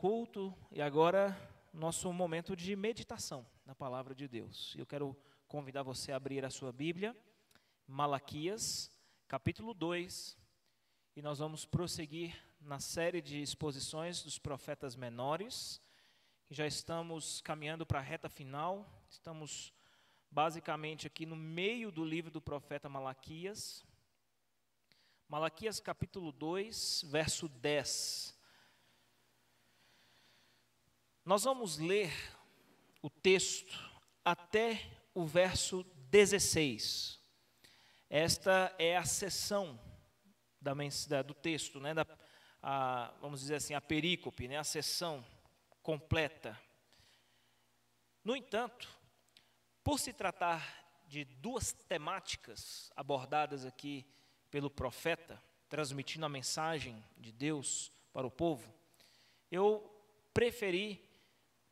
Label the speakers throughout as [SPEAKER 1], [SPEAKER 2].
[SPEAKER 1] culto e agora nosso momento de meditação na palavra de Deus. Eu quero convidar você a abrir a sua Bíblia, Malaquias, capítulo 2, e nós vamos prosseguir na série de exposições dos profetas menores, que já estamos caminhando para a reta final. Estamos basicamente aqui no meio do livro do profeta Malaquias. Malaquias capítulo 2, verso 10. Nós vamos ler o texto até o verso 16. Esta é a seção do texto, né, vamos dizer assim, a perícope, né, a seção completa. No entanto, por se tratar de duas temáticas abordadas aqui pelo profeta, transmitindo a mensagem de Deus para o povo, eu preferi,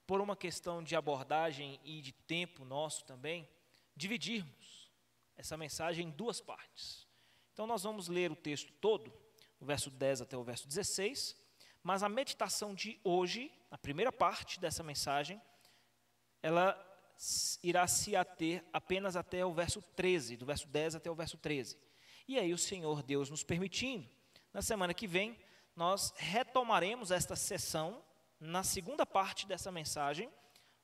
[SPEAKER 1] por uma questão de abordagem e de tempo nosso também, dividirmos essa mensagem em duas partes. Então nós vamos ler o texto todo, do verso 10 até o verso 16, mas a meditação de hoje, a primeira parte dessa mensagem, ela irá se ater apenas até o verso 13, do verso 10 até o verso 13. E aí o Senhor Deus nos permitindo, na semana que vem, nós retomaremos esta sessão na segunda parte dessa mensagem,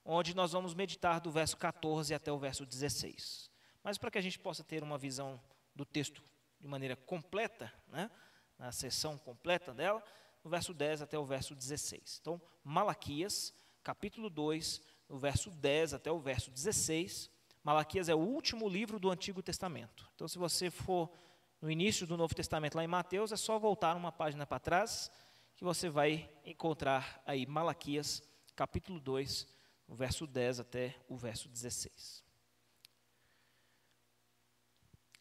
[SPEAKER 1] onde nós vamos meditar do verso 14 até o verso 16. Mas para que a gente possa ter uma visão do texto de maneira completa, né, na sessão completa dela, do verso 10 até o verso 16. Então, Malaquias, capítulo 2, do verso 10 até o verso 16. Malaquias é o último livro do Antigo Testamento. Então, se você for no início do Novo Testamento, lá em Mateus, é só voltar uma página para trás, que você vai encontrar aí Malaquias, capítulo 2, o verso 10 até o verso 16.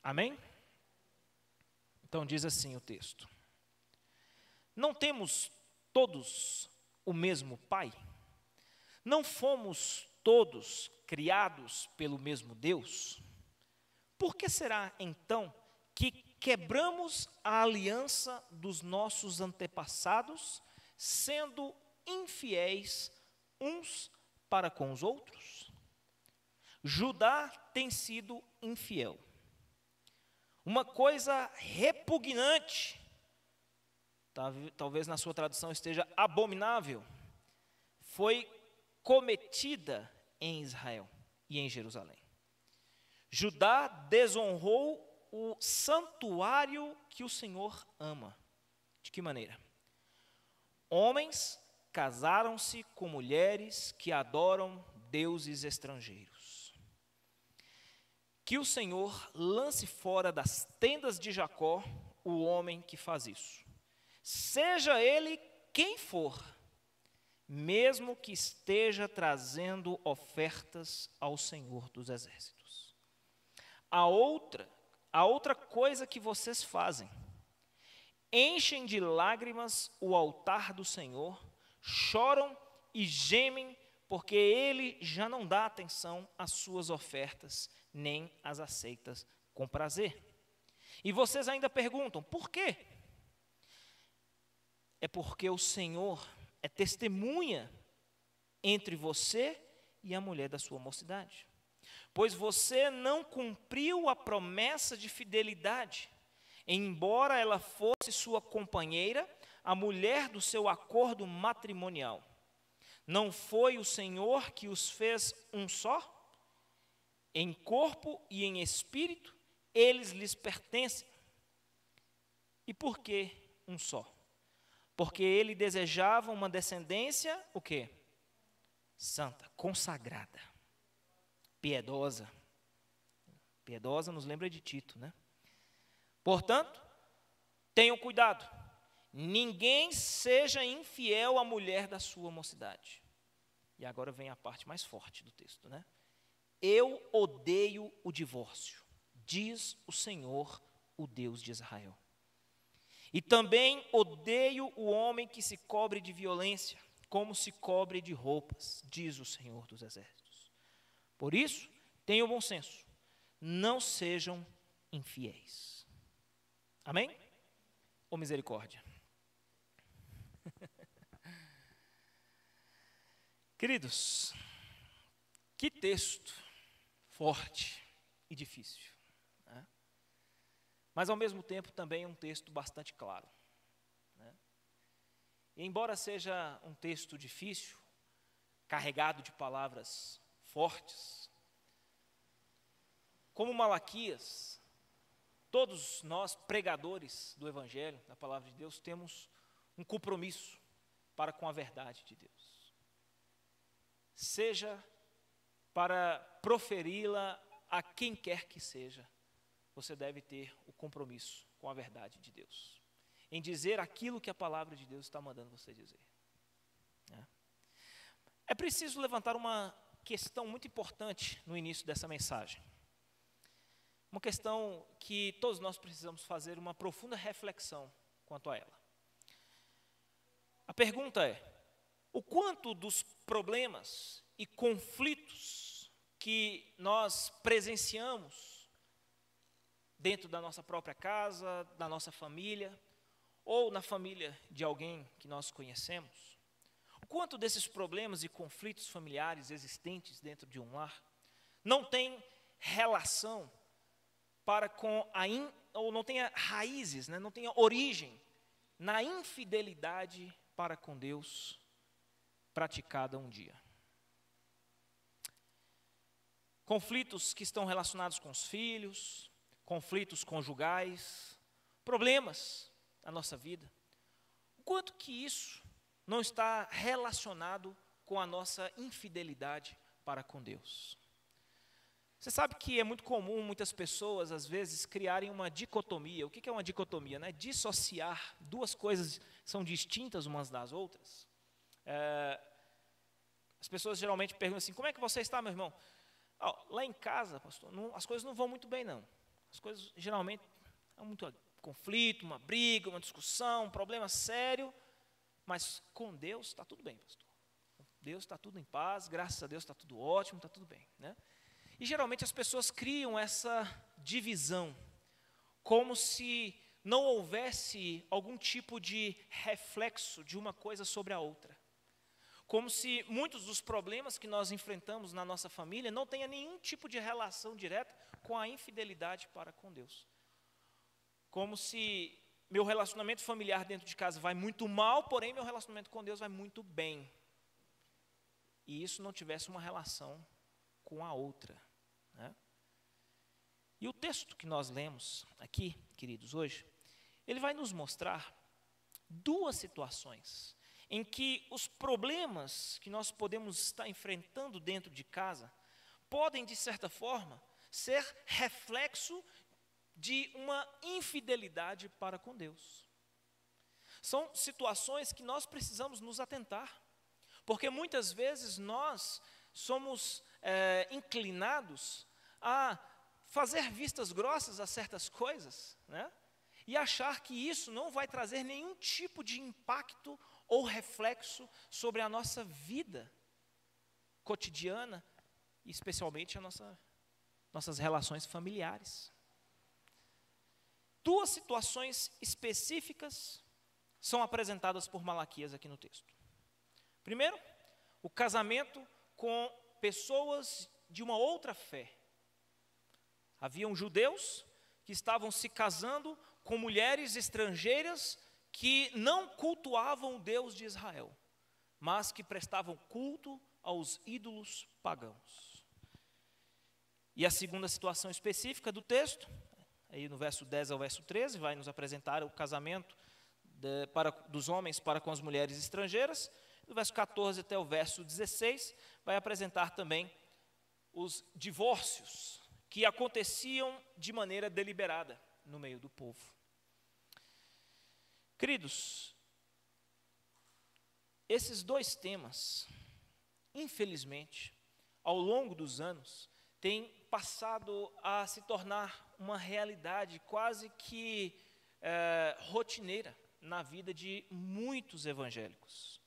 [SPEAKER 1] Amém? Então diz assim o texto: Não temos todos o mesmo Pai? Não fomos todos criados pelo mesmo Deus? Por que será então que quebramos a aliança dos nossos antepassados, sendo infiéis uns para com os outros? Judá tem sido infiel. Uma coisa repugnante, talvez na sua tradução esteja abominável, foi cometida em Israel e em Jerusalém. Judá desonrou o santuário que o Senhor ama. De que maneira? Homens casaram-se com mulheres que adoram deuses estrangeiros. Que o Senhor lance fora das tendas de Jacó o homem que faz isso, seja ele quem for, mesmo que esteja trazendo ofertas ao Senhor dos Exércitos. A outra coisa que vocês fazem: enchem de lágrimas o altar do Senhor, choram e gemem, porque Ele já não dá atenção às suas ofertas, nem as aceitas com prazer. E vocês ainda perguntam, por quê? É porque o Senhor é testemunha entre você e a mulher da sua mocidade. Pois você não cumpriu a promessa de fidelidade, embora ela fosse sua companheira, a mulher do seu acordo matrimonial. Não foi o Senhor que os fez um só? Em corpo e em espírito, eles lhes pertencem. E por que um só? Porque ele desejava uma descendência, o quê? Santa, consagrada, piedosa. Piedosa nos lembra de Tito, né? Portanto, tenham cuidado. Ninguém seja infiel à mulher da sua mocidade. E agora vem a parte mais forte do texto, né? Eu odeio o divórcio, diz o Senhor, o Deus de Israel. E também odeio o homem que se cobre de violência, como se cobre de roupas, diz o Senhor dos Exércitos. Por isso, tenham bom senso, não sejam infiéis. Amém? Ou misericórdia? Queridos, que texto forte e difícil, né? Mas ao mesmo tempo também é um texto bastante claro, né? E embora seja um texto difícil, carregado de palavras fortes, como Malaquias, todos nós pregadores do Evangelho, da palavra de Deus, temos um compromisso para com a verdade de Deus. Seja para proferi-la a quem quer que seja, você deve ter o compromisso com a verdade de Deus, em dizer aquilo que a palavra de Deus está mandando você dizer, né? É preciso levantar uma questão muito importante no início dessa mensagem, uma questão que todos nós precisamos fazer uma profunda reflexão quanto a ela. A pergunta é: o quanto dos problemas e conflitos que nós presenciamos dentro da nossa própria casa, da nossa família, ou na família de alguém que nós conhecemos, o quanto desses problemas e conflitos familiares existentes dentro de um lar não tem relação ou não tenha raízes, né, não tenha origem na infidelidade para com Deus praticada um dia. Conflitos que estão relacionados com os filhos, conflitos conjugais, problemas na nossa vida. O quanto que isso não está relacionado com a nossa infidelidade para com Deus? Você sabe que é muito comum muitas pessoas, às vezes, criarem uma dicotomia. O que é uma dicotomia, né? Dissociar duas coisas que são distintas umas das outras. As pessoas geralmente perguntam assim: como é que você está, meu irmão? Lá em casa, pastor, as coisas não vão muito bem, não. As coisas geralmente há muito conflito, uma briga, uma discussão, um problema sério, mas com Deus está tudo bem, pastor. Com Deus está tudo em paz, graças a Deus está tudo ótimo, está tudo bem, né? E geralmente as pessoas criam essa divisão, como se não houvesse algum tipo de reflexo de uma coisa sobre a outra. Como se muitos dos problemas que nós enfrentamos na nossa família não tenham nenhum tipo de relação direta com a infidelidade para com Deus. Como se meu relacionamento familiar dentro de casa vai muito mal, porém meu relacionamento com Deus vai muito bem. E isso não tivesse uma relação com a outra, né? E o texto que nós lemos aqui, queridos, hoje, ele vai nos mostrar duas situações em que os problemas que nós podemos estar enfrentando dentro de casa podem, de certa forma, ser reflexo de uma infidelidade para com Deus. São situações que nós precisamos nos atentar, porque muitas vezes nós somos inclinados a fazer vistas grossas a certas coisas, né? E achar que isso não vai trazer nenhum tipo de impacto ou reflexo sobre a nossa vida cotidiana, e especialmente nossas relações familiares. Duas situações específicas são apresentadas por Malaquias aqui no texto. Primeiro, o casamento com pessoas de uma outra fé. Haviam judeus que estavam se casando com mulheres estrangeiras que não cultuavam o Deus de Israel, mas que prestavam culto aos ídolos pagãos. E a segunda situação específica do texto, aí no verso 10 ao verso 13, vai nos apresentar o casamento dos homens para com as mulheres estrangeiras. Do verso 14 até o verso 16, vai apresentar também os divórcios que aconteciam de maneira deliberada no meio do povo. Queridos, esses dois temas, infelizmente, ao longo dos anos, têm passado a se tornar uma realidade quase que rotineira na vida de muitos evangélicos.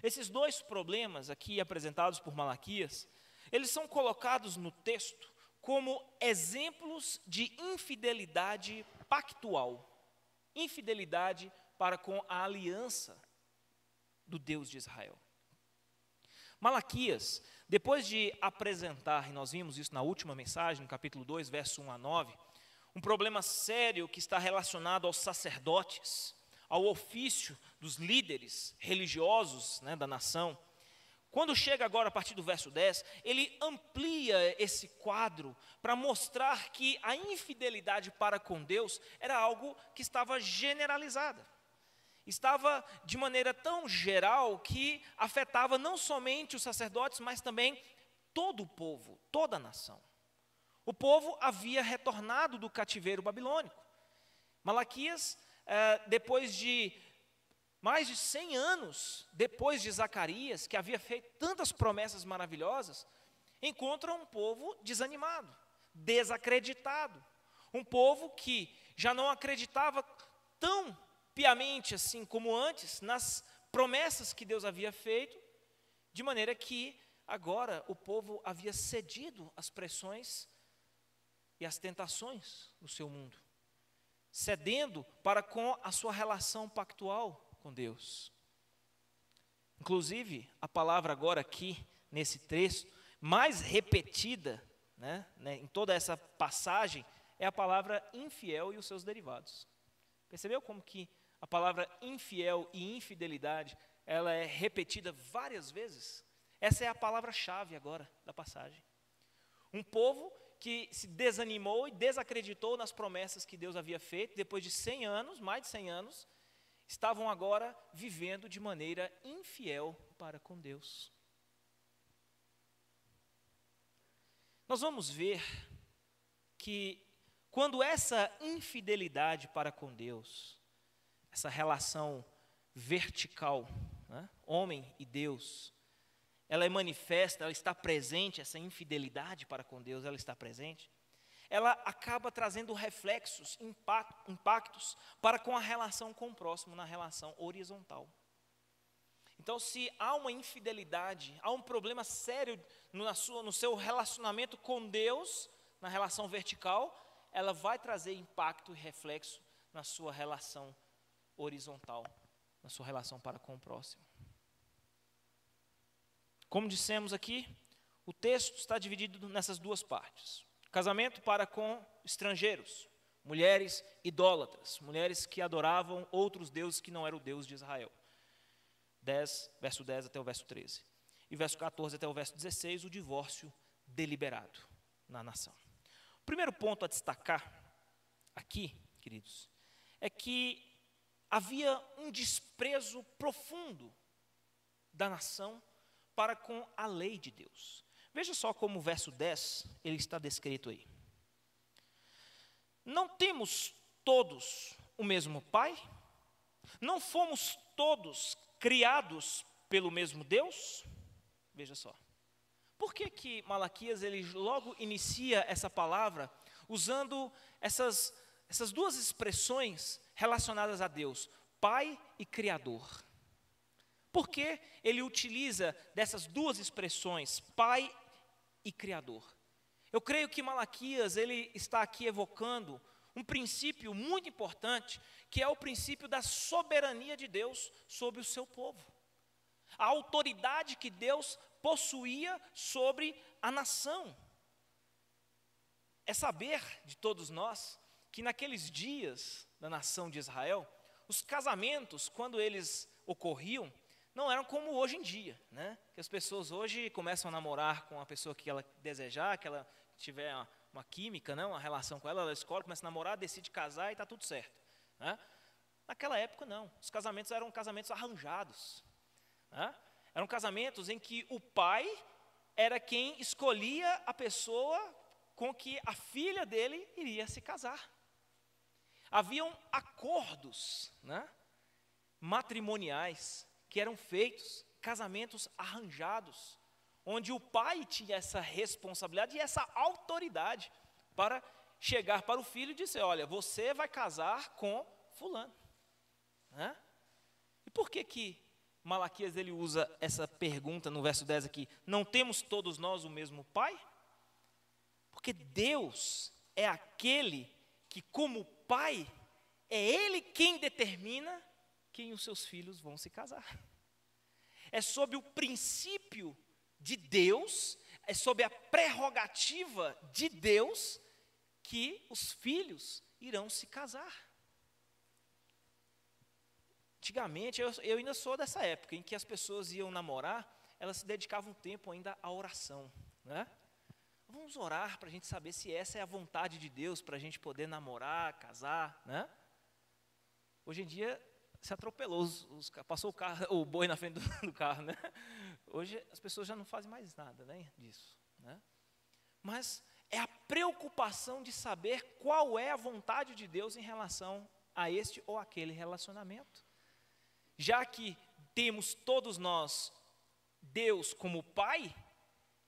[SPEAKER 1] Esses dois problemas aqui apresentados por Malaquias, eles são colocados no texto como exemplos de infidelidade pactual, infidelidade para com a aliança do Deus de Israel. Malaquias, depois de apresentar, e nós vimos isso na última mensagem, no capítulo 2, verso 1 a 9, um problema sério que está relacionado aos sacerdotes, ao ofício dos líderes religiosos, né, da nação. Quando chega agora a partir do verso 10, ele amplia esse quadro para mostrar que a infidelidade para com Deus era algo que estava generalizada. Estava de maneira tão geral que afetava não somente os sacerdotes, mas também todo o povo, toda a nação. O povo havia retornado do cativeiro babilônico. Malaquias, depois de mais de 100 anos, depois de Zacarias, que havia feito tantas promessas maravilhosas, encontra um povo desanimado, desacreditado. Um povo que já não acreditava tão piamente assim como antes nas promessas que Deus havia feito, de maneira que agora o povo havia cedido às pressões e às tentações do seu mundo, cedendo para com a sua relação pactual com Deus. Inclusive, a palavra agora aqui, nesse texto, mais repetida, né, em toda essa passagem, é a palavra infiel e os seus derivados. Percebeu como que a palavra infiel e infidelidade, ela é repetida várias vezes? Essa é a palavra-chave agora da passagem. Um povo que se desanimou e desacreditou nas promessas que Deus havia feito, depois de 100 anos, mais de 100 anos, estavam agora vivendo de maneira infiel para com Deus. Nós vamos ver que quando essa infidelidade para com Deus, essa relação vertical, né, homem e Deus, ela é manifesta, ela está presente, essa infidelidade para com Deus, ela está presente, ela acaba trazendo reflexos, impactos para com a relação com o próximo, na relação horizontal. Então, se há uma infidelidade, há um problema sério no seu relacionamento com Deus, na relação vertical, ela vai trazer impacto e reflexo na sua relação horizontal, na sua relação para com o próximo. Como dissemos aqui, o texto está dividido nessas duas partes. Casamento para com estrangeiros, mulheres idólatras, mulheres que adoravam outros deuses que não era o Deus de Israel. Verso 10 até o verso 13. E verso 14 até o verso 16, o divórcio deliberado na nação. O primeiro ponto a destacar aqui, queridos, é que havia um desprezo profundo da nação para com a lei de Deus. Veja só como o verso 10, ele está descrito aí. Não temos todos o mesmo Pai? Não fomos todos criados pelo mesmo Deus? Veja só. Por que Malaquias ele logo inicia essa palavra usando essas duas expressões relacionadas a Deus, Pai e Criador? Por que ele utiliza dessas duas expressões, Pai e Criador? Eu creio que Malaquias ele está aqui evocando um princípio muito importante, que é o princípio da soberania de Deus sobre o seu povo. A autoridade que Deus possuía sobre a nação. É saber de todos nós que naqueles dias da nação de Israel, os casamentos, quando eles ocorriam, não eram como hoje em dia, né? Que as pessoas hoje começam a namorar com a pessoa que ela desejar, que ela tiver uma química, não, uma relação com ela, ela escolhe, começa a namorar, decide casar e está tudo certo, né? Naquela época não, os casamentos eram casamentos arranjados, né? Eram casamentos em que o pai era quem escolhia a pessoa com que a filha dele iria se casar. Haviam acordos, né, matrimoniais que eram feitos, casamentos arranjados, onde o pai tinha essa responsabilidade e essa autoridade para chegar para o filho e dizer, olha, você vai casar com fulano, né? E por que Malaquias ele usa essa pergunta no verso 10 aqui, não temos todos nós o mesmo pai? Porque Deus é aquele que, como pai, é Ele quem determina quem os seus filhos vão se casar. É sob o princípio de Deus, é sob a prerrogativa de Deus que os filhos irão se casar. Antigamente, eu ainda sou dessa época, em que as pessoas iam namorar, elas se dedicavam um tempo ainda à oração, né? Vamos orar para a gente saber se essa é a vontade de Deus, para a gente poder namorar, casar, né? Hoje em dia, se atropelou, passou o boi na frente do carro, né? Hoje as pessoas já não fazem mais nada, né, disso, né? Mas é a preocupação de saber qual é a vontade de Deus em relação a este ou aquele relacionamento. Já que temos todos nós Deus como Pai,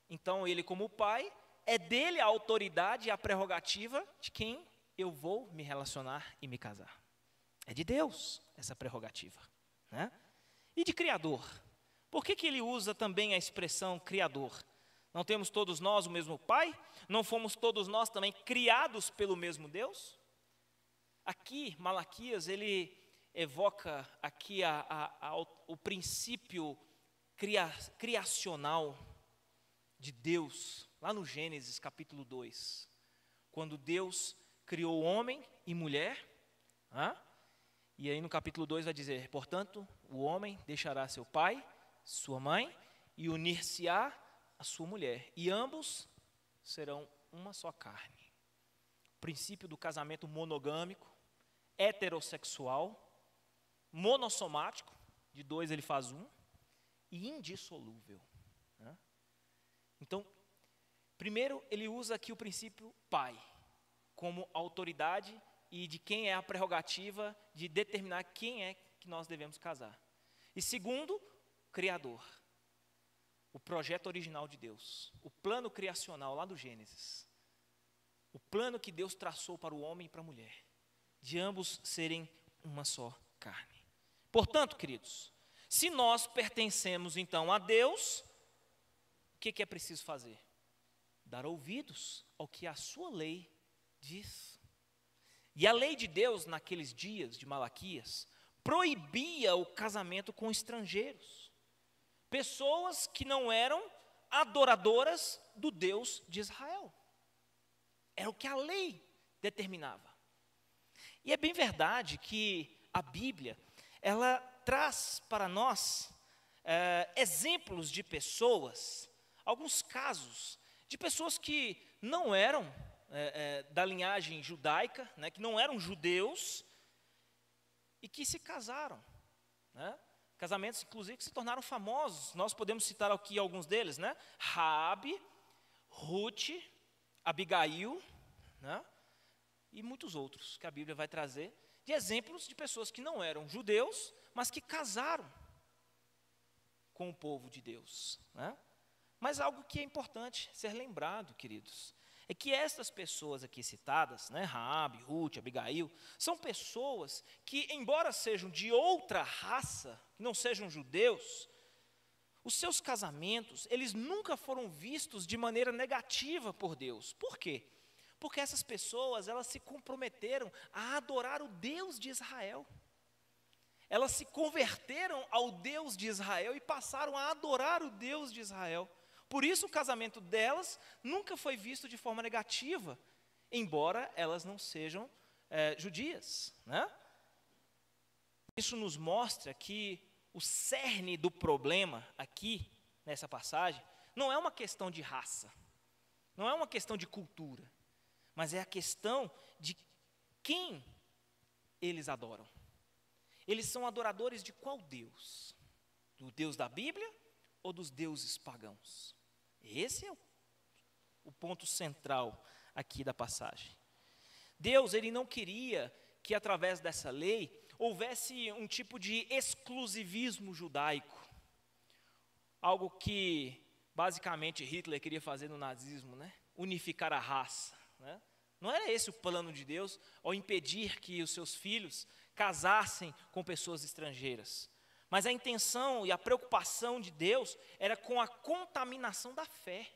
[SPEAKER 1] então Ele como Pai, é dele a autoridade e a prerrogativa de quem eu vou me relacionar e me casar. É de Deus essa prerrogativa, né? E de Criador. Por que ele usa também a expressão Criador? Não temos todos nós o mesmo Pai? Não fomos todos nós também criados pelo mesmo Deus? Aqui, Malaquias, ele evoca aqui o princípio criacional de Deus, lá no Gênesis capítulo 2, quando Deus criou homem e mulher, e aí no capítulo 2 vai dizer, portanto, o homem deixará seu pai, sua mãe, e unir-se-á a sua mulher, e ambos serão uma só carne. O princípio do casamento monogâmico, heterossexual, monossomático, de dois ele faz um, e indissolúvel, né? Então, primeiro ele usa aqui o princípio pai, como autoridade e de quem é a prerrogativa de determinar quem é que nós devemos casar. E segundo, criador, o projeto original de Deus, o plano criacional lá do Gênesis, o plano que Deus traçou para o homem e para a mulher, de ambos serem uma só carne. Portanto, queridos, se nós pertencemos então a Deus, o que é preciso fazer? Dar ouvidos ao que a sua lei diz. E a lei de Deus, naqueles dias de Malaquias, proibia o casamento com estrangeiros, pessoas que não eram adoradoras do Deus de Israel. Era o que a lei determinava. E é bem verdade que a Bíblia, ela traz para nós exemplos de pessoas, alguns casos de pessoas que não eram da linhagem judaica, né, que não eram judeus e que se casaram, né? Casamentos, inclusive, que se tornaram famosos. Nós podemos citar aqui alguns deles, né? Raabe, Ruth, Abigail, né? E muitos outros que a Bíblia vai trazer, de exemplos de pessoas que não eram judeus, mas que casaram com o povo de Deus, né? Mas algo que é importante ser lembrado, queridos, é que estas pessoas aqui citadas, né, Raabe, Ruth, Abigail, são pessoas que, embora sejam de outra raça, não sejam judeus, os seus casamentos, eles nunca foram vistos de maneira negativa por Deus. Por quê? Porque essas pessoas, elas se comprometeram a adorar o Deus de Israel. Elas se converteram ao Deus de Israel e passaram a adorar o Deus de Israel. Por isso o casamento delas nunca foi visto de forma negativa, embora elas não sejam judias, né? Isso nos mostra que o cerne do problema aqui, nessa passagem, não é uma questão de raça, não é uma questão de cultura, mas é a questão de quem eles adoram. Eles são adoradores de qual Deus? Do Deus da Bíblia ou dos deuses pagãos? Esse é o ponto central aqui da passagem. Deus, ele não queria que através dessa lei houvesse um tipo de exclusivismo judaico, algo que basicamente Hitler queria fazer no nazismo, né? Unificar a raça, né? Não era esse o plano de Deus ao impedir que os seus filhos casassem com pessoas estrangeiras. Mas a intenção e a preocupação de Deus era com a contaminação da fé.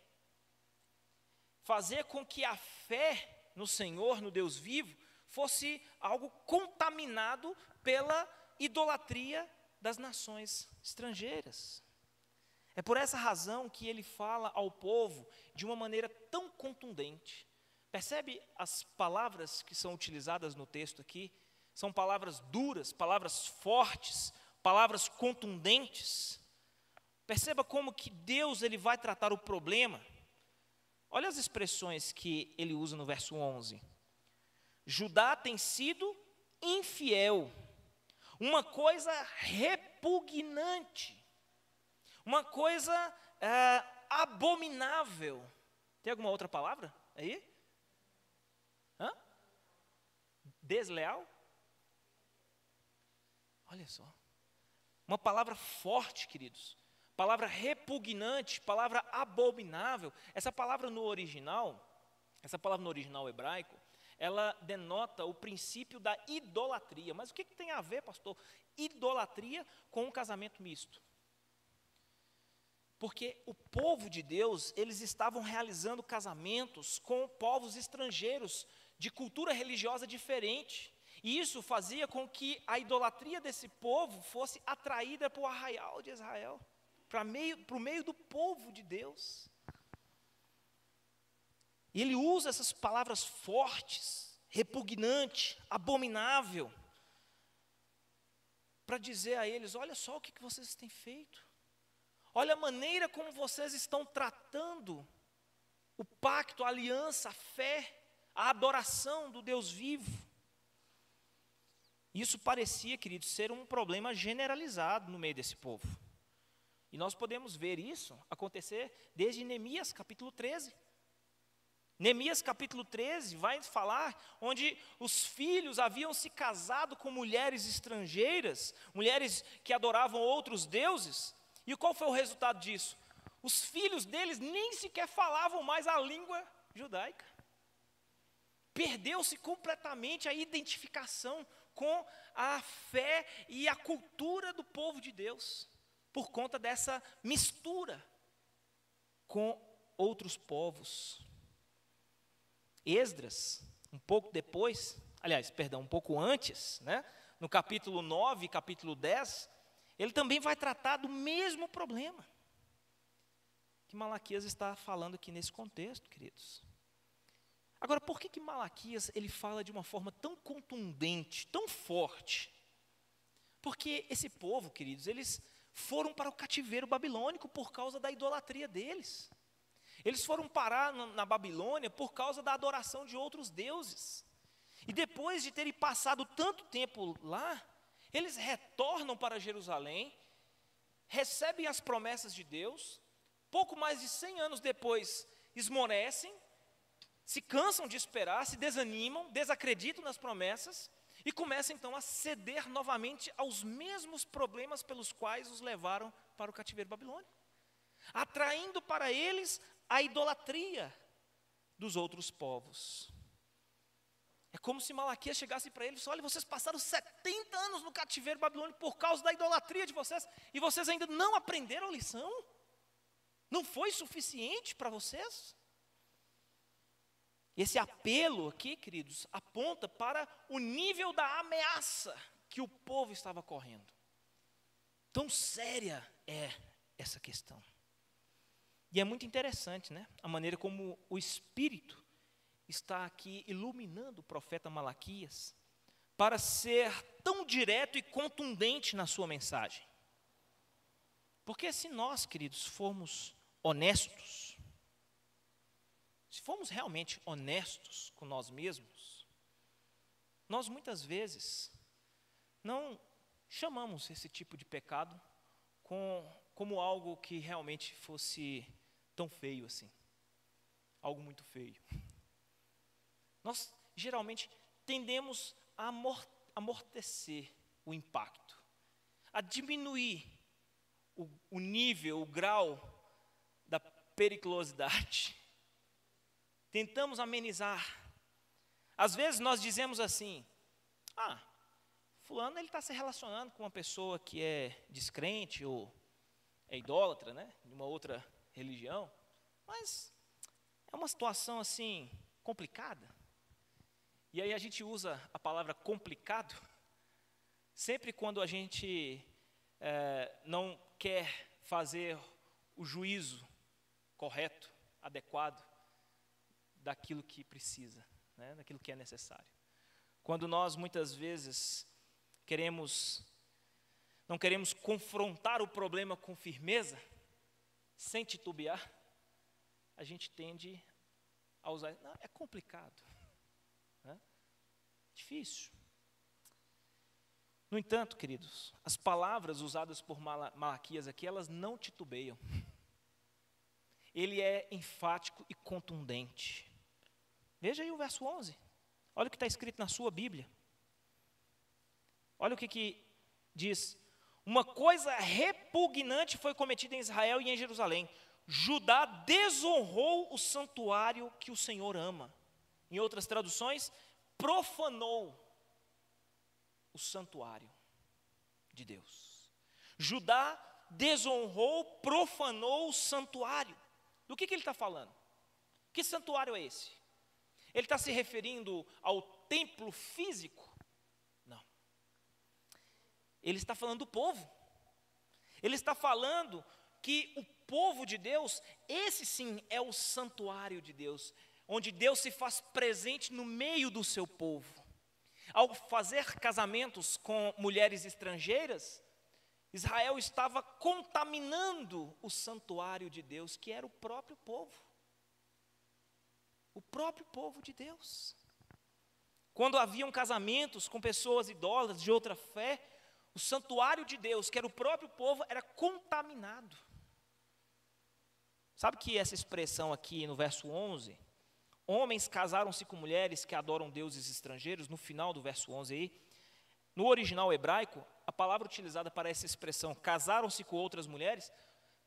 [SPEAKER 1] Fazer com que a fé no Senhor, no Deus vivo, fosse algo contaminado pela idolatria das nações estrangeiras. É por essa razão que ele fala ao povo de uma maneira tão contundente. Percebe as palavras que são utilizadas no texto aqui? São palavras duras, palavras fortes, palavras contundentes. Perceba como que Deus ele vai tratar o problema. Olha as expressões que ele usa no verso 11. Judá tem sido infiel, uma coisa repugnante, uma coisa abominável. Tem alguma outra palavra aí? Hã? Desleal? Olha só. Uma palavra forte, queridos. Palavra repugnante, palavra abominável. Essa palavra no original hebraico, ela denota o princípio da idolatria. Mas o que tem a ver, pastor, idolatria com um casamento misto? Porque o povo de Deus, eles estavam realizando casamentos com povos estrangeiros, de cultura religiosa diferente. E isso fazia com que a idolatria desse povo fosse atraída para o arraial de Israel, para o meio do povo de Deus. E ele usa essas palavras fortes, repugnante, abominável, para dizer a eles: olha só o que vocês têm feito. Olha a maneira como vocês estão tratando o pacto, a aliança, a fé, a adoração do Deus vivo. Isso parecia, queridos, ser um problema generalizado no meio desse povo. E nós podemos ver isso acontecer desde Neemias capítulo 13. Neemias capítulo 13 vai falar onde os filhos haviam se casado com mulheres estrangeiras, mulheres que adoravam outros deuses. E qual foi o resultado disso? Os filhos deles nem sequer falavam mais a língua judaica. Perdeu-se completamente a identificação com a fé e a cultura do povo de Deus, por conta dessa mistura com outros povos. Esdras, um pouco antes, né, no capítulo 9, capítulo 10, ele também vai tratar do mesmo problema que Malaquias está falando aqui nesse contexto, queridos. Agora, por que Malaquias ele fala de uma forma tão contundente, tão forte? Porque esse povo, queridos, eles foram para o cativeiro babilônico por causa da idolatria deles. Eles foram parar na Babilônia por causa da adoração de outros deuses. E depois de terem passado tanto tempo lá, eles retornam para Jerusalém, recebem as promessas de Deus, pouco mais de 100 anos depois esmorecem, se cansam de esperar, se desanimam, desacreditam nas promessas e começam então a ceder novamente aos mesmos problemas pelos quais os levaram para o cativeiro babilônico, atraindo para eles a idolatria dos outros povos. É como se Malaquias chegasse para eles: olha, vocês passaram 70 anos no cativeiro babilônico por causa da idolatria de vocês, e vocês ainda não aprenderam a lição? Não foi suficiente para vocês? Esse apelo aqui, queridos, aponta para o nível da ameaça que o povo estava correndo. Tão séria é essa questão. E é muito interessante, né, a maneira como o Espírito está aqui iluminando o profeta Malaquias para ser tão direto e contundente na sua mensagem. Porque se nós, queridos, formos honestos, se formos realmente honestos com nós mesmos, nós muitas vezes não chamamos esse tipo de pecado como algo que realmente fosse tão feio assim, algo muito feio. Nós geralmente tendemos a amortecer o impacto, a diminuir o nível, o grau da periculosidade. Tentamos amenizar. Às vezes nós dizemos assim: fulano ele está se relacionando com uma pessoa que é descrente ou é idólatra, né, de uma outra religião, mas é uma situação assim complicada. E aí a gente usa a palavra complicado sempre quando a gente não quer fazer o juízo correto, adequado, daquilo que precisa, né, daquilo que é necessário. Quando nós, muitas vezes, não queremos confrontar o problema com firmeza, sem titubear, a gente tende a usar, não, é complicado, né? Difícil. No entanto, queridos, as palavras usadas por Malaquias aqui, elas não titubeiam. Ele é enfático e contundente. Veja aí o verso 11. Olha o que está escrito na sua Bíblia. Olha o que diz. Uma coisa repugnante foi cometida em Israel e em Jerusalém. Judá desonrou o santuário que o Senhor ama. Em outras traduções, profanou o santuário de Deus. Judá desonrou, profanou o santuário. Do que ele está falando? Que santuário é esse? Ele está se referindo ao templo físico? Não. Ele está falando do povo. Ele está falando que o povo de Deus, esse sim é o santuário de Deus, onde Deus se faz presente no meio do seu povo. Ao fazer casamentos com mulheres estrangeiras, Israel estava contaminando o santuário de Deus, que era o próprio povo. O próprio povo de Deus. Quando haviam casamentos com pessoas idólatras de outra fé, o santuário de Deus, que era o próprio povo, era contaminado. Sabe que essa expressão aqui no verso 11, homens casaram-se com mulheres que adoram deuses estrangeiros, no final do verso 11 aí, no original hebraico, a palavra utilizada para essa expressão, casaram-se com outras mulheres,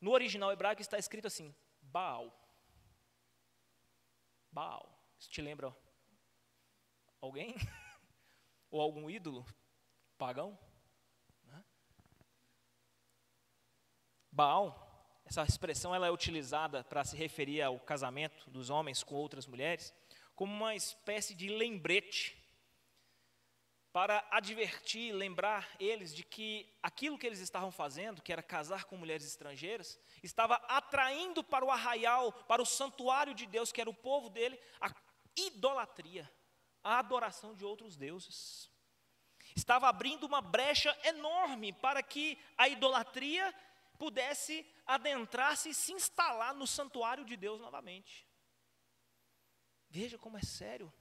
[SPEAKER 1] no original hebraico está escrito assim, Baal. Baal. Isso te lembra alguém? Ou algum ídolo pagão? Baal, essa expressão ela é utilizada para se referir ao casamento dos homens com outras mulheres, como uma espécie de lembrete, para advertir, lembrar eles de que aquilo que eles estavam fazendo, que era casar com mulheres estrangeiras, estava atraindo para o arraial, para o santuário de Deus, que era o povo dele, a idolatria, a adoração de outros deuses. Estava abrindo uma brecha enorme para que a idolatria pudesse adentrar-se e se instalar no santuário de Deus novamente. Veja como é sério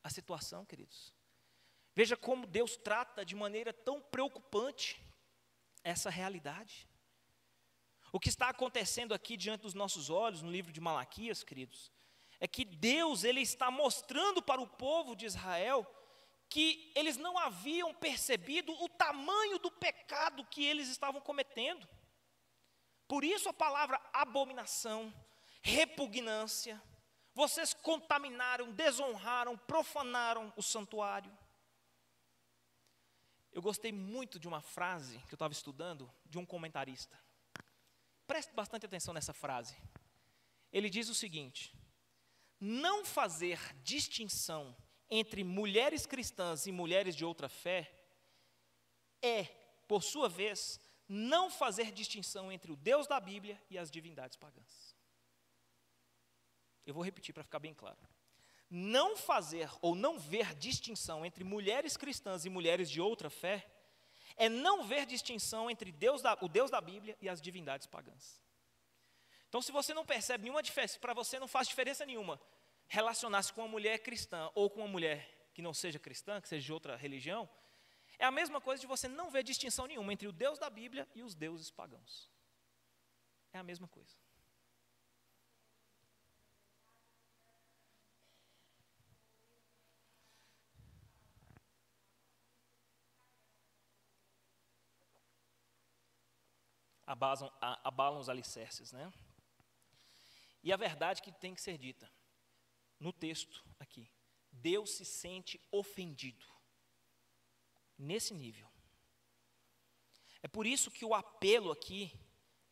[SPEAKER 1] a situação, queridos. Veja como Deus trata de maneira tão preocupante essa realidade. O que está acontecendo aqui diante dos nossos olhos, no livro de Malaquias, queridos, é que Deus, Ele está mostrando para o povo de Israel que eles não haviam percebido o tamanho do pecado que eles estavam cometendo. Por isso a palavra abominação, repugnância, vocês contaminaram, desonraram, profanaram o santuário. Eu gostei muito de uma frase que eu estava estudando, de um comentarista. Preste bastante atenção nessa frase. Ele diz o seguinte: não fazer distinção entre mulheres cristãs e mulheres de outra fé é, por sua vez, não fazer distinção entre o Deus da Bíblia e as divindades pagãs. Eu vou repetir para ficar bem claro. Não fazer ou não ver distinção entre mulheres cristãs e mulheres de outra fé é não ver distinção entre o Deus da Bíblia e as divindades pagãs. Então, se você não percebe nenhuma diferença, para você não faz diferença nenhuma relacionar-se com uma mulher cristã ou com uma mulher que não seja cristã, que seja de outra religião, é a mesma coisa de você não ver distinção nenhuma entre o Deus da Bíblia e os deuses pagãos. É a mesma coisa. Abalam os alicerces, né? E a verdade que tem que ser dita, no texto aqui, Deus se sente ofendido, nesse nível. É por isso que o apelo aqui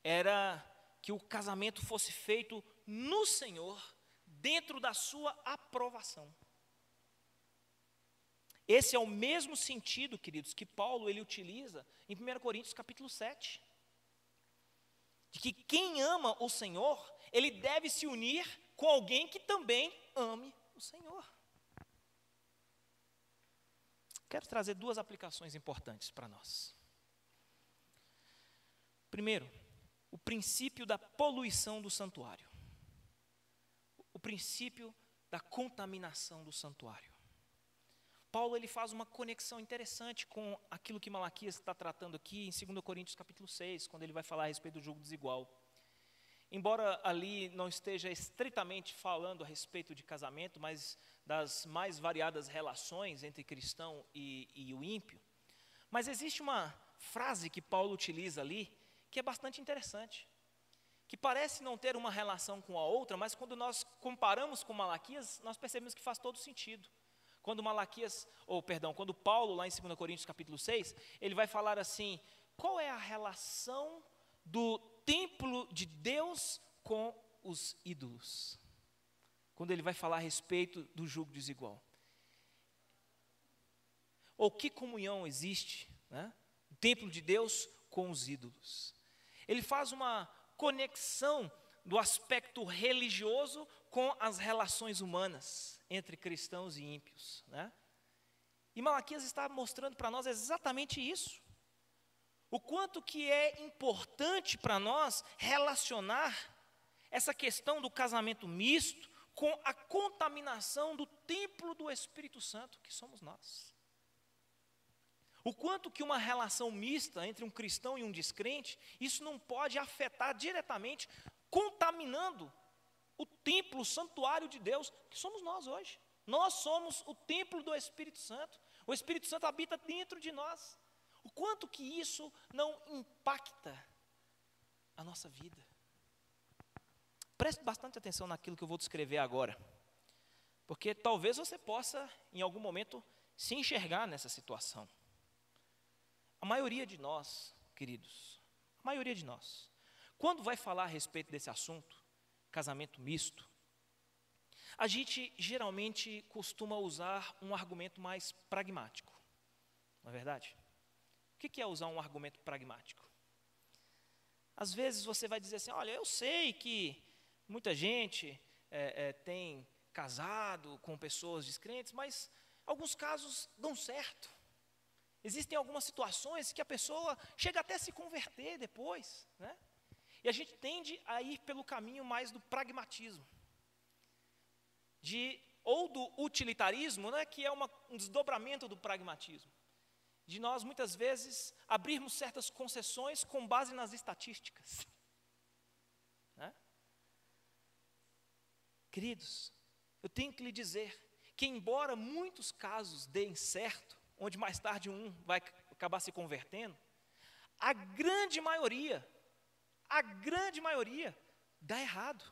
[SPEAKER 1] era que o casamento fosse feito no Senhor, dentro da sua aprovação. Esse é o mesmo sentido, queridos, que Paulo ele utiliza em 1 Coríntios capítulo 7. de que quem ama o Senhor, ele deve se unir com alguém que também ame o Senhor. Quero trazer duas aplicações importantes para nós. Primeiro, o princípio da poluição do santuário. O princípio da contaminação do santuário. Paulo ele faz uma conexão interessante com aquilo que Malaquias está tratando aqui em 2 Coríntios capítulo 6, quando ele vai falar a respeito do jugo desigual. Embora ali não esteja estritamente falando a respeito de casamento, mas das mais variadas relações entre cristão e o ímpio, mas existe uma frase que Paulo utiliza ali, que é bastante interessante, que parece não ter uma relação com a outra, mas quando nós comparamos com Malaquias, nós percebemos que faz todo sentido. Quando quando Paulo, lá em 2 Coríntios capítulo 6, ele vai falar assim, qual é a relação do templo de Deus com os ídolos? Quando ele vai falar a respeito do jugo desigual. Ou que comunhão existe, né? O templo de Deus com os ídolos. Ele faz uma conexão do aspecto religioso com as relações humanas entre cristãos e ímpios, né? E Malaquias está mostrando para nós exatamente isso. O quanto que é importante para nós relacionar essa questão do casamento misto com a contaminação do templo do Espírito Santo, que somos nós. O quanto que uma relação mista entre um cristão e um descrente, isso não pode afetar diretamente, contaminando o templo, o santuário de Deus, que somos nós hoje. Nós somos o templo do Espírito Santo. O Espírito Santo habita dentro de nós. O quanto que isso não impacta a nossa vida. Preste bastante atenção naquilo que eu vou descrever agora, porque talvez você possa, em algum momento, se enxergar nessa situação. A maioria de nós, queridos, a maioria de nós, quando vai falar a respeito desse assunto, casamento misto, a gente geralmente costuma usar um argumento mais pragmático, não é verdade? O que é usar um argumento pragmático? Às vezes você vai dizer assim, olha, eu sei que muita gente tem casado com pessoas descrentes, mas alguns casos dão certo. Existem algumas situações que a pessoa chega até a se converter depois, né? E a gente tende a ir pelo caminho mais do pragmatismo, ou do utilitarismo, né, que é um desdobramento do pragmatismo, de nós muitas vezes abrirmos certas concessões com base nas estatísticas, né? Queridos, eu tenho que lhe dizer que embora muitos casos deem certo, onde mais tarde um vai acabar se convertendo, a grande maioria dá errado.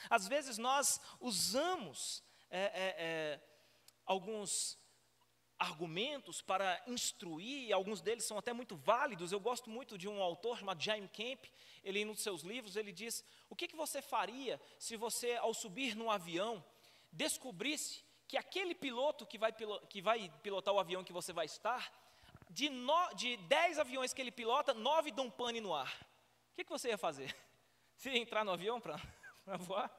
[SPEAKER 1] Às vezes nós usamos alguns argumentos para instruir, e alguns deles são até muito válidos. Eu gosto muito de um autor chamado Jaime Camp. Ele, nos seus livros, ele diz, o que você faria se você, ao subir num avião, descobrisse que aquele piloto que vai pilotar o avião que você vai estar, de 10 aviões que ele pilota, 9 dão pane no ar. O que você ia fazer? Você ia entrar no avião para voar?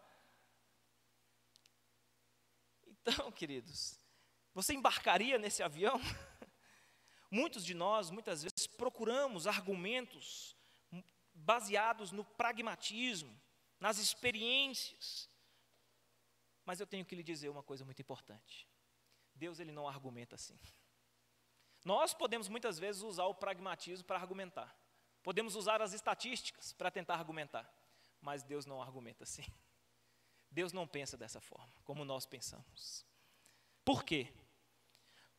[SPEAKER 1] Então, queridos, você embarcaria nesse avião? Muitos de nós, muitas vezes, procuramos argumentos baseados no pragmatismo, nas experiências. Mas eu tenho que lhe dizer uma coisa muito importante. Deus, ele não argumenta assim. Nós podemos muitas vezes usar o pragmatismo para argumentar. Podemos usar as estatísticas para tentar argumentar. Mas Deus não argumenta assim. Deus não pensa dessa forma, como nós pensamos. Por quê?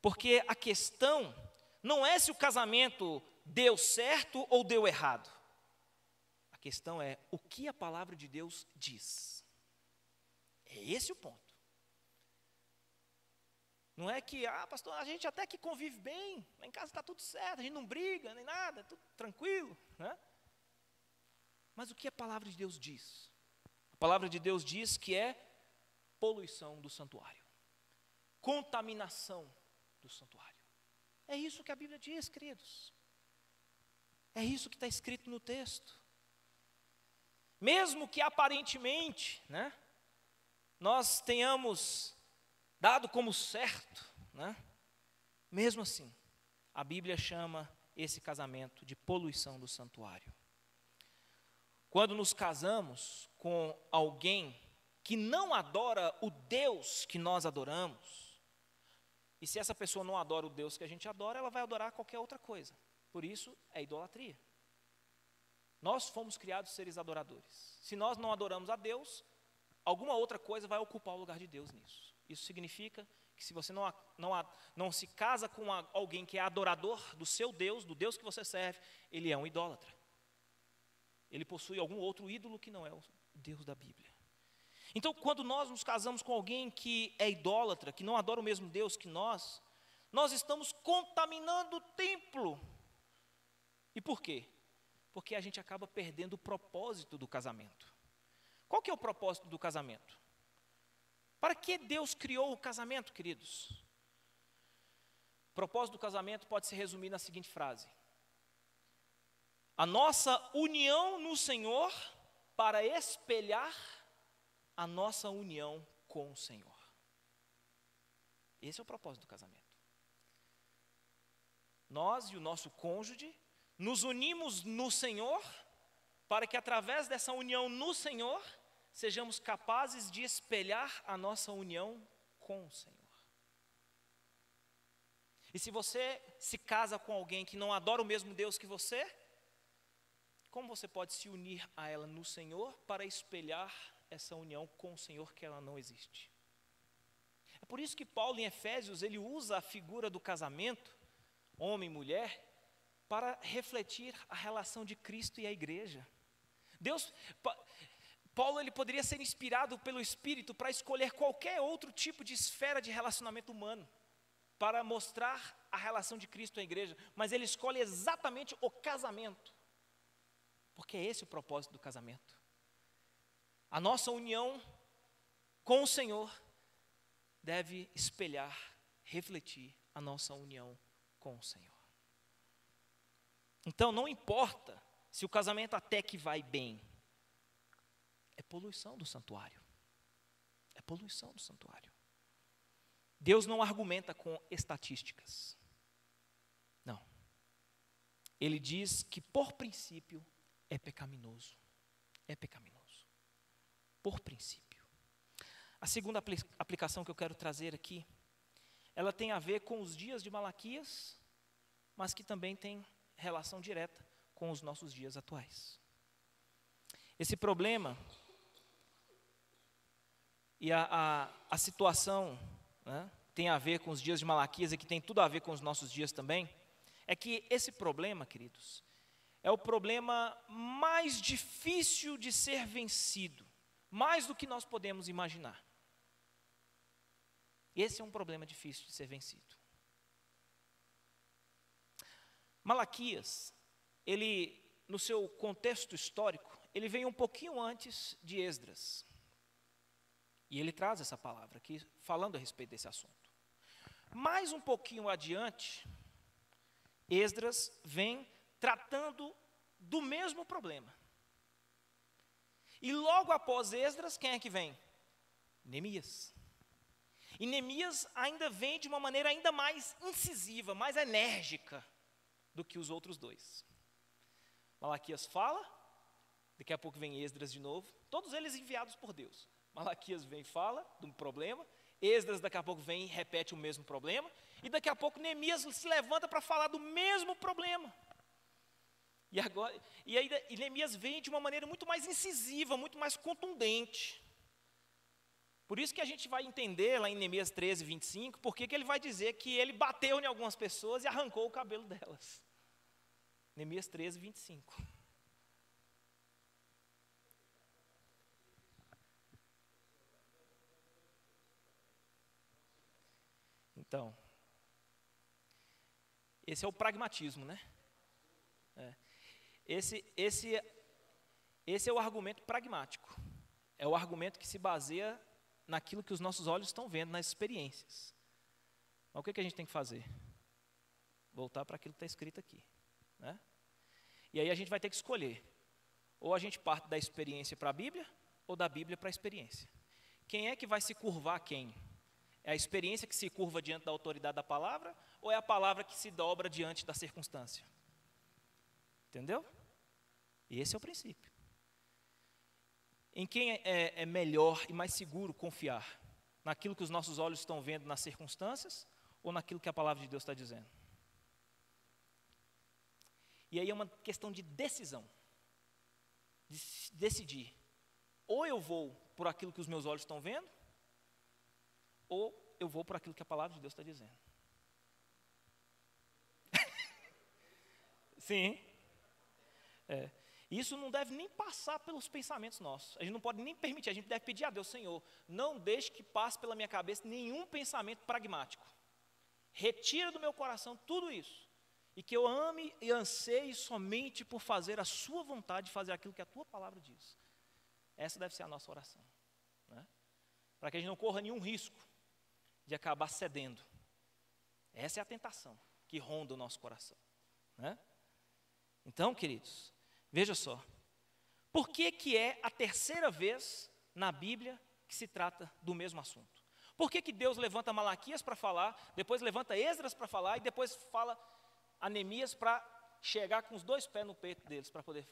[SPEAKER 1] Porque a questão não é se o casamento deu certo ou deu errado. A questão é o que a palavra de Deus diz. É esse o ponto. Não é que, pastor, a gente até que convive bem, lá em casa está tudo certo, a gente não briga, nem nada, tudo tranquilo, né? Mas o que a palavra de Deus diz? A palavra de Deus diz que é poluição do santuário, contaminação do santuário. É isso que a Bíblia diz, queridos. É isso que está escrito no texto. mesmo que aparentemente, né, nós tenhamos dado como certo, né, mesmo assim, a Bíblia chama esse casamento de poluição do santuário. Quando nos casamos com alguém que não adora o Deus que nós adoramos, e se essa pessoa não adora o Deus que a gente adora, ela vai adorar qualquer outra coisa. Por isso, é idolatria. Nós fomos criados seres adoradores. Se nós não adoramos a Deus, alguma outra coisa vai ocupar o lugar de Deus nisso. Isso significa que se você não se casa com alguém que é adorador do seu Deus, do Deus que você serve, ele é um idólatra. Ele possui algum outro ídolo que não é o Deus da Bíblia. Então, quando nós nos casamos com alguém que é idólatra, que não adora o mesmo Deus que nós estamos contaminando o templo. E por quê? Porque a gente acaba perdendo o propósito do casamento. Qual que é o propósito do casamento? Para que Deus criou o casamento, queridos? O propósito do casamento pode se resumir na seguinte frase: a nossa união no Senhor para espelhar a nossa união com o Senhor. Esse é o propósito do casamento. Nós e o nosso cônjuge nos unimos no Senhor para que através dessa união no Senhor sejamos capazes de espelhar a nossa união com o Senhor. E se você se casa com alguém que não adora o mesmo Deus que você, como você pode se unir a ela no Senhor para espelhar essa união com o Senhor que ela não existe? É por isso que Paulo em Efésios, ele usa a figura do casamento, homem e mulher, para refletir a relação de Cristo e a igreja. Paulo ele poderia ser inspirado pelo Espírito para escolher qualquer outro tipo de esfera de relacionamento humano, para mostrar a relação de Cristo à igreja, mas ele escolhe exatamente o casamento, porque é esse o propósito do casamento. A nossa união com o Senhor deve espelhar, refletir a nossa união com o Senhor. Então não importa se o casamento até que vai bem, é poluição do santuário. É poluição do santuário. Deus não argumenta com estatísticas. Não. Ele diz que por princípio é pecaminoso. É pecaminoso. Por princípio. A segunda aplicação que eu quero trazer aqui, ela tem a ver com os dias de Malaquias, mas que também tem relação direta com os nossos dias atuais. Esse problema e a situação, né, tem a ver com os dias de Malaquias e que tem tudo a ver com os nossos dias também, é que esse problema, queridos, é o problema mais difícil de ser vencido, mais do que nós podemos imaginar. Esse é um problema difícil de ser vencido. Malaquias, ele, no seu contexto histórico, ele vem um pouquinho antes de Esdras. E ele traz essa palavra aqui, falando a respeito desse assunto. Mais um pouquinho adiante, Esdras vem tratando do mesmo problema. E logo após Esdras, quem é que vem? Neemias. E Neemias ainda vem de uma maneira ainda mais incisiva, mais enérgica do que os outros dois. Malaquias fala, daqui a pouco vem Esdras de novo, todos eles enviados por Deus. Malaquias vem e fala de um problema, Esdras daqui a pouco vem e repete o mesmo problema, e daqui a pouco Neemias se levanta para falar do mesmo problema. E Neemias vem de uma maneira muito mais incisiva, muito mais contundente. Por isso que a gente vai entender lá em Neemias 13, 25, porque que ele vai dizer que ele bateu em algumas pessoas e arrancou o cabelo delas. Neemias 13, 25. Então, esse é o pragmatismo, né? Esse é o argumento pragmático. É o argumento que se baseia naquilo que os nossos olhos estão vendo, nas experiências. Mas o que a gente tem que fazer? Voltar para aquilo que está escrito aqui, né? E aí a gente vai ter que escolher. Ou a gente parte da experiência para a Bíblia, ou da Bíblia para a experiência. Quem é que vai se curvar a quem? É a experiência que se curva diante da autoridade da palavra, ou é a palavra que se dobra diante da circunstância? Entendeu? E esse é o princípio. Em quem é melhor e mais seguro confiar? Naquilo que os nossos olhos estão vendo nas circunstâncias, ou naquilo que a palavra de Deus está dizendo? E aí é uma questão de decisão, de decidir. Ou eu vou por aquilo que os meus olhos estão vendo, ou eu vou por aquilo que a palavra de Deus está dizendo. Sim. Isso não deve nem passar pelos pensamentos nossos. A gente não pode nem permitir, a gente deve pedir a Deus: Senhor, não deixe que passe pela minha cabeça nenhum pensamento pragmático. Retira do meu coração tudo isso. E que eu ame e anseie somente por fazer a sua vontade, fazer aquilo que a tua palavra diz. Essa deve ser a nossa oração, né? Para que a gente não corra nenhum risco de acabar cedendo. Essa é a tentação que ronda o nosso coração, né? Então, queridos, veja só. Por que é a terceira vez na Bíblia que se trata do mesmo assunto? Por que Deus levanta Malaquias para falar, depois levanta Esdras para falar, e depois fala a Neemias para chegar com os 2 pés no peito deles, para poder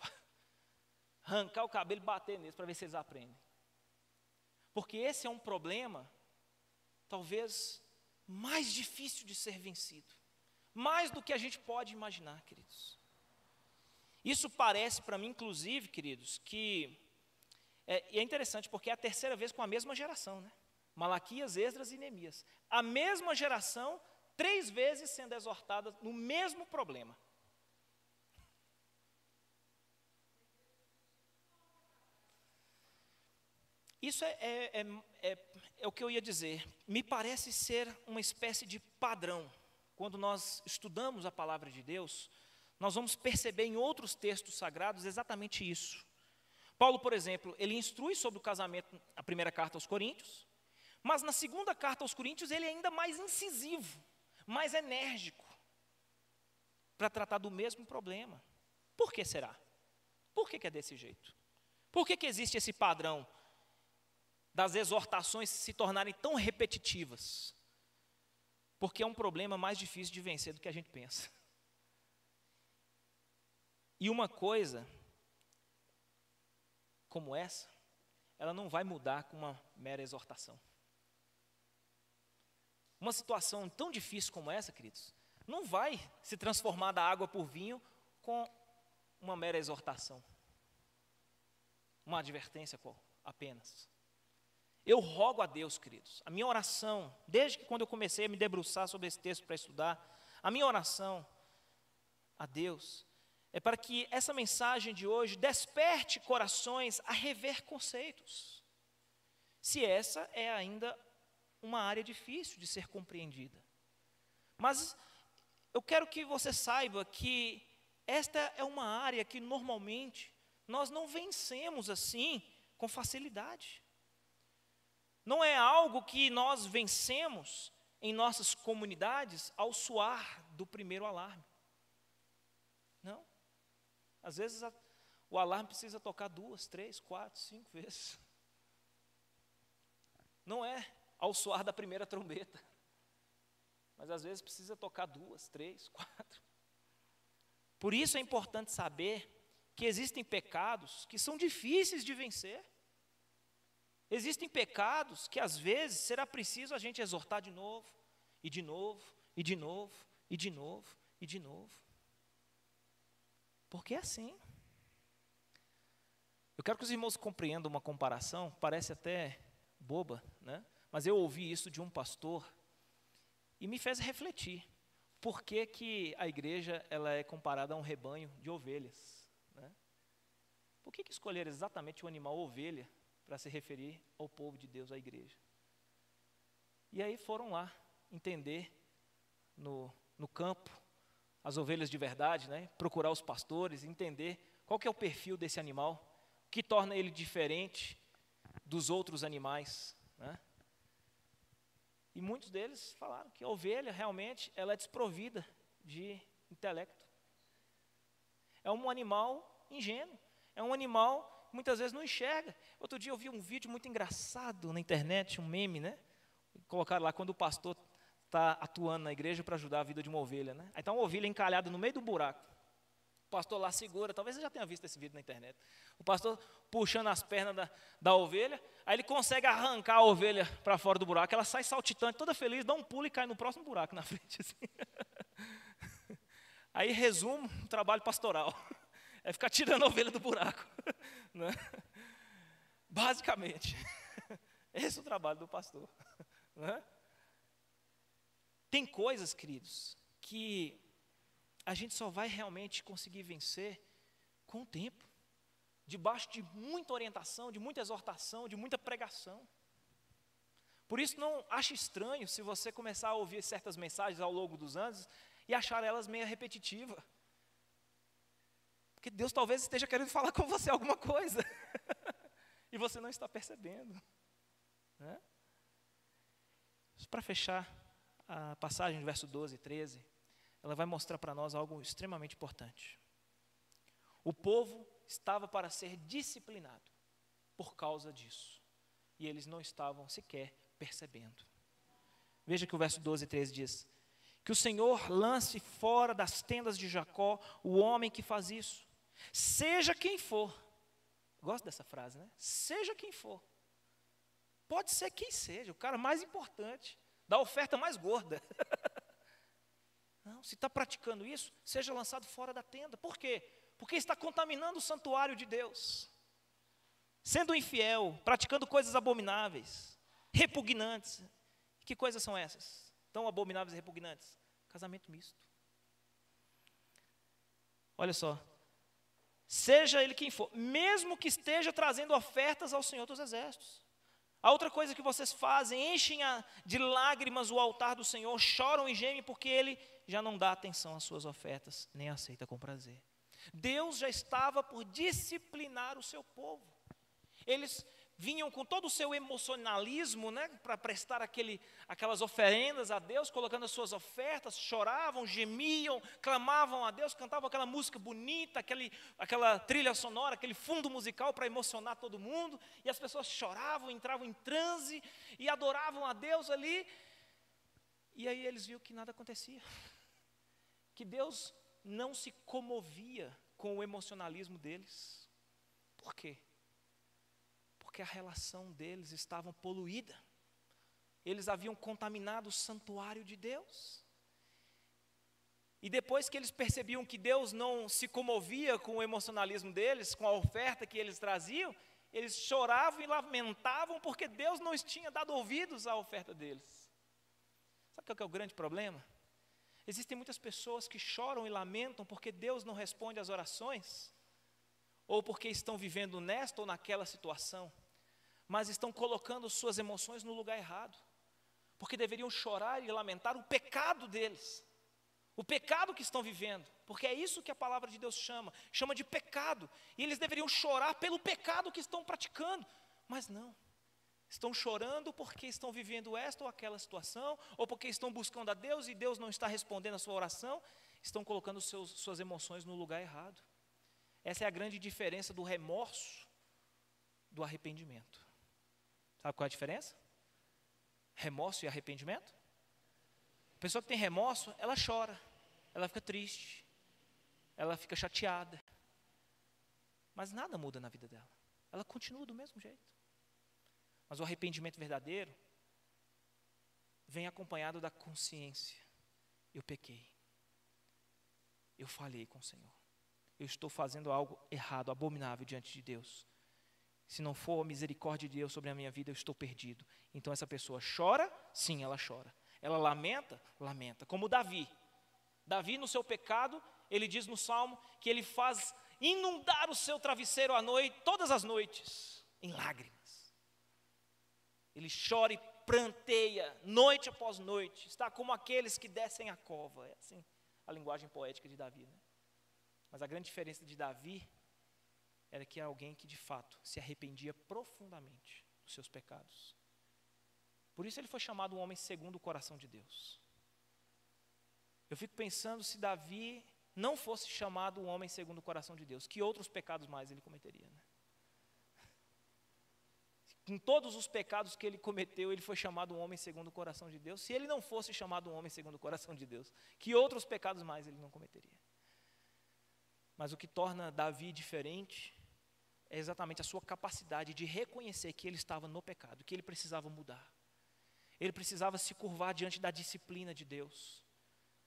[SPEAKER 1] arrancar o cabelo e bater neles, para ver se eles aprendem? Porque esse é um problema, talvez, mais difícil de ser vencido. Mais do que a gente pode imaginar, queridos. Isso parece para mim, inclusive, queridos, que é interessante, porque é a terceira vez com a mesma geração, né? Malaquias, Esdras e Neemias. A mesma geração, 3 vezes sendo exortada no mesmo problema. Isso é o que eu ia dizer. Me parece ser uma espécie de padrão. Quando nós estudamos a palavra de Deus, nós vamos perceber em outros textos sagrados exatamente isso. Paulo, por exemplo, ele instrui sobre o casamento na primeira carta aos Coríntios, mas na segunda carta aos Coríntios ele é ainda mais incisivo, mais enérgico, para tratar do mesmo problema. Por que será? Por que é desse jeito? Por que existe esse padrão das exortações se tornarem tão repetitivas? Porque é um problema mais difícil de vencer do que a gente pensa. E uma coisa como essa, ela não vai mudar com uma mera exortação. Uma situação tão difícil como essa, queridos, não vai se transformar da água por vinho com uma mera exortação, uma advertência apenas. Eu rogo a Deus, queridos, a minha oração, desde que quando eu comecei a me debruçar sobre esse texto para estudar, a minha oração a Deus é para que essa mensagem de hoje desperte corações a rever conceitos, se essa é ainda uma área difícil de ser compreendida. Mas eu quero que você saiba que esta é uma área que normalmente nós não vencemos assim com facilidade. Não é algo que nós vencemos em nossas comunidades ao soar do primeiro alarme. Não. Às vezes o alarme precisa tocar 2, 3, 4, 5 vezes. Não é ao soar da primeira trombeta, mas às vezes precisa tocar 2, 3, 4. Por isso é importante saber que existem pecados que são difíceis de vencer. Existem pecados que às vezes será preciso a gente exortar de novo, e de novo, e de novo, e de novo, e de novo. Porque é assim. Eu quero que os irmãos compreendam uma comparação, parece até boba, né? Mas eu ouvi isso de um pastor e me fez refletir. Por que a igreja ela é comparada a um rebanho de ovelhas, né? Por que escolher exatamente o animal ovelha para se referir ao povo de Deus, à igreja? E aí foram lá entender no campo as ovelhas de verdade, né? Procurar os pastores, entender qual que é o perfil desse animal, o que torna ele diferente dos outros animais, né? E muitos deles falaram que a ovelha realmente ela é desprovida de intelecto. É um animal ingênuo, É um animal que muitas vezes não enxerga. Outro dia eu vi um vídeo muito engraçado na internet, um meme, né? Colocaram lá quando o pastor está atuando na igreja para ajudar a vida de uma ovelha, né? Aí está uma ovelha encalhada no meio do buraco. O pastor lá segura, talvez você já tenha visto esse vídeo na internet. O pastor puxando as pernas da ovelha, aí ele consegue arrancar a ovelha para fora do buraco, ela sai saltitante, toda feliz, dá um pulo e cai no próximo buraco na frente. Assim. Aí resumo o trabalho pastoral. É ficar tirando a ovelha do buraco. Né? Basicamente. Esse é o trabalho do pastor. Né? Tem coisas, queridos, que a gente só vai realmente conseguir vencer com o tempo, debaixo de muita orientação, de muita exortação, de muita pregação. Por isso não ache estranho se você começar a ouvir certas mensagens ao longo dos anos e achar elas meio repetitivas. Porque Deus talvez esteja querendo falar com você alguma coisa. E você não está percebendo. Né? Para fechar a passagem do verso 12 e 13, ela vai mostrar para nós algo extremamente importante. O povo estava para ser disciplinado por causa disso. E eles não estavam sequer percebendo. Veja que o verso 12 e 13 diz: que o Senhor lance fora das tendas de Jacó o homem que faz isso, seja quem for. Gosto dessa frase, né? Seja quem for. Pode ser quem seja, o cara mais importante, da oferta mais gorda. Não, se está praticando isso, seja lançado fora da tenda. Por quê? Porque está contaminando o santuário de Deus. Sendo infiel, praticando coisas abomináveis, repugnantes. Que coisas são essas? Tão abomináveis e repugnantes? Casamento misto. Olha só. Seja ele quem for, mesmo que esteja trazendo ofertas ao Senhor dos Exércitos. A outra coisa que vocês fazem, enchem de lágrimas o altar do Senhor, choram e gemem porque Ele já não dá atenção às suas ofertas, nem aceita com prazer. Deus já estava por disciplinar o seu povo. Eles vinham com todo o seu emocionalismo, né, para prestar aquelas oferendas a Deus, colocando as suas ofertas, choravam, gemiam, clamavam a Deus, cantavam aquela música bonita, aquela trilha sonora, aquele fundo musical para emocionar todo mundo, e as pessoas choravam, entravam em transe e adoravam a Deus ali, e aí eles viram que nada acontecia, que Deus não se comovia com o emocionalismo deles. Por quê? Porque a relação deles estava poluída. Eles haviam contaminado o santuário de Deus. E depois que eles percebiam que Deus não se comovia com o emocionalismo deles, com a oferta que eles traziam, eles choravam e lamentavam porque Deus não tinha dado ouvidos à oferta deles. Sabe qual que é o grande problema? Existem muitas pessoas que choram e lamentam porque Deus não responde às orações, ou porque estão vivendo nesta ou naquela situação, mas estão colocando suas emoções no lugar errado, porque deveriam chorar e lamentar o pecado deles, o pecado que estão vivendo, porque é isso que a palavra de Deus chama de pecado, e eles deveriam chorar pelo pecado que estão praticando, mas não, estão chorando porque estão vivendo esta ou aquela situação, ou porque estão buscando a Deus e Deus não está respondendo a sua oração, estão colocando suas emoções no lugar errado. Essa é a grande diferença do remorso do arrependimento. Sabe qual é a diferença? Remorso e arrependimento? A pessoa que tem remorso, ela chora, ela fica triste, ela fica chateada, mas nada muda na vida dela, ela continua do mesmo jeito. Mas o arrependimento verdadeiro vem acompanhado da consciência. Eu pequei, eu falhei com o Senhor, eu estou fazendo algo errado, abominável diante de Deus. Se não for a misericórdia de Deus sobre a minha vida, eu estou perdido. Então essa pessoa chora, sim, ela chora. Ela lamenta, lamenta. Como Davi. Davi, no seu pecado, ele diz no Salmo que ele faz inundar o seu travesseiro à noite, todas as noites, em lágrimas. Ele chora e pranteia, noite após noite. Está como aqueles que descem a cova. É assim a linguagem poética de Davi, né? Mas a grande diferença de Davi era que é alguém que de fato se arrependia profundamente dos seus pecados. Por isso ele foi chamado um homem segundo o coração de Deus. Eu fico pensando se Davi não fosse chamado um homem segundo o coração de Deus, que outros pecados mais ele cometeria, né? Com todos os pecados que ele cometeu, ele foi chamado um homem segundo o coração de Deus. Se ele não fosse chamado um homem segundo o coração de Deus, que outros pecados mais ele não cometeria? Mas o que torna Davi diferente é exatamente a sua capacidade de reconhecer que ele estava no pecado, que ele precisava mudar. Ele precisava se curvar diante da disciplina de Deus.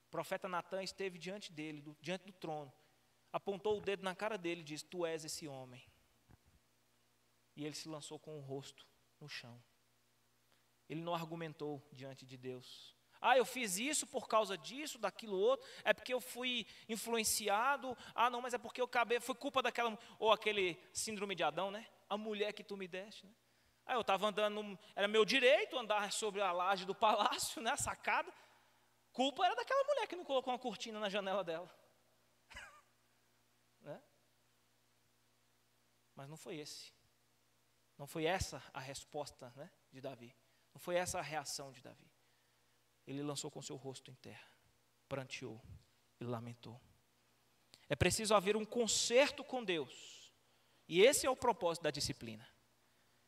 [SPEAKER 1] O profeta Natã esteve diante dele, diante do trono, apontou o dedo na cara dele e disse: tu és esse homem. E ele se lançou com o rosto no chão. Ele não argumentou diante de Deus. Eu fiz isso por causa disso, daquilo outro, é porque eu fui influenciado, não, mas é porque eu foi culpa daquela, ou aquele síndrome de Adão, né? A mulher que tu me deste, né? Eu estava andando, era meu direito andar sobre a laje do palácio, né, a sacada. Culpa era daquela mulher que não colocou uma cortina na janela dela. Né? Mas não foi esse. Não foi essa a resposta, né, de Davi. Não foi essa a reação de Davi. Ele lançou com seu rosto em terra, pranteou e lamentou. É preciso haver um conserto com Deus. E esse é o propósito da disciplina.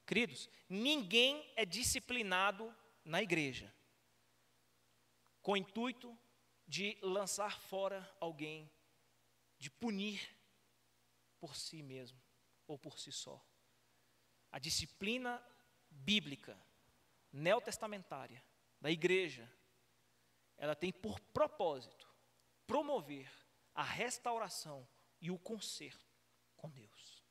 [SPEAKER 1] Queridos, ninguém é disciplinado na igreja com o intuito de lançar fora alguém, de punir por si mesmo ou por si só. A disciplina bíblica, neotestamentária, da igreja, ela tem por propósito promover a restauração e o conserto com Deus.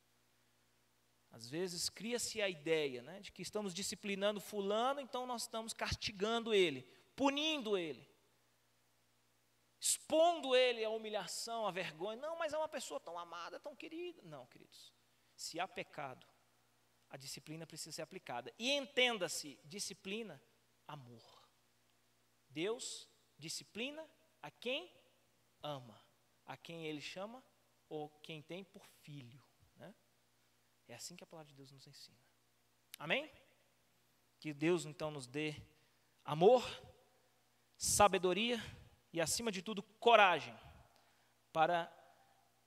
[SPEAKER 1] Às vezes cria-se a ideia, né, de que estamos disciplinando fulano, então nós estamos castigando ele, punindo ele, expondo ele à humilhação, à vergonha. Não, mas é uma pessoa tão amada, tão querida. Não, queridos, se há pecado, a disciplina precisa ser aplicada. E entenda-se, disciplina, amor. Deus disciplina a quem ama, a quem Ele chama, ou quem tem por filho. Né? É assim que a palavra de Deus nos ensina. Amém? Que Deus então nos dê amor, sabedoria e, acima de tudo, coragem para,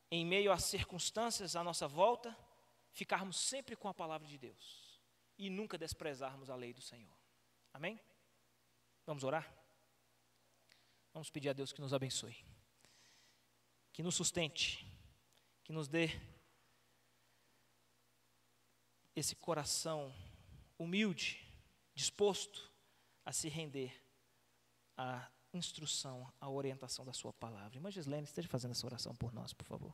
[SPEAKER 1] em meio às circunstâncias à nossa volta, ficarmos sempre com a palavra de Deus e nunca desprezarmos a lei do Senhor. Amém? Vamos orar? Vamos pedir a Deus que nos abençoe, que nos sustente, que nos dê esse coração humilde, disposto a se render à instrução, à orientação da sua palavra. Irmã Gislene, esteja fazendo essa oração por nós, por favor.